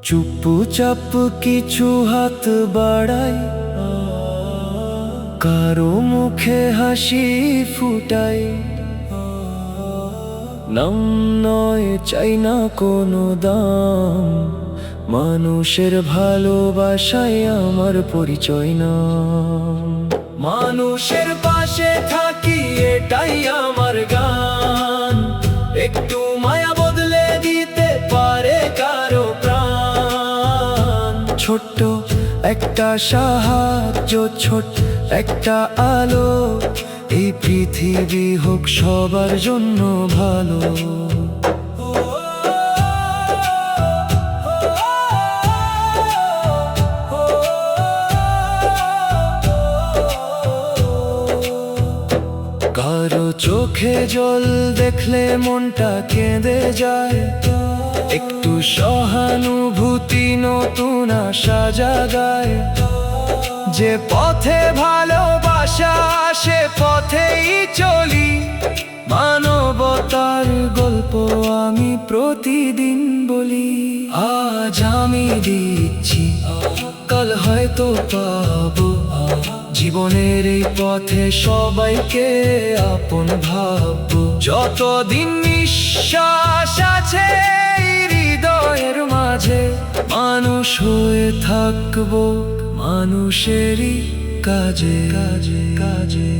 চুপচাপ কিছু হাত বাড়াই, কারো মুখে হাসি ফুটাই। নাম নয়, চাই না কোনো দাম, মানুষের ভালোবাসায় আমার পরিচয় না। মানুষের পাশে থাকি, এটাই আমার গান। একটু মায়া বদলে দিতে পারে কারো প্রাণ। ছোট্ট একটা সাহায্য, ছোট্ট একটা আলো, এই পৃথিবী হোক সবার জন্য ভালো। কারো চোখে জল দেখলে মনটা কেঁদে যায়, একটু সহানুভূতি নতুন আশা জাগায়। যে পথে ভালোবাসা, সে পথেই চলি। মানবতার গল্প আমি প্রতিদিন বলি। আজ আমি দিচ্ছি, কাল হয়তো পাবো। জীবনের এই পথে সবাইকে আপন ভাববো। যতদিন নিঃশ্বাস আছে হৃদয়ের মাঝে, মানুষ হয়ে থাকবো মানুষেরই কাজে কাজে কাজে।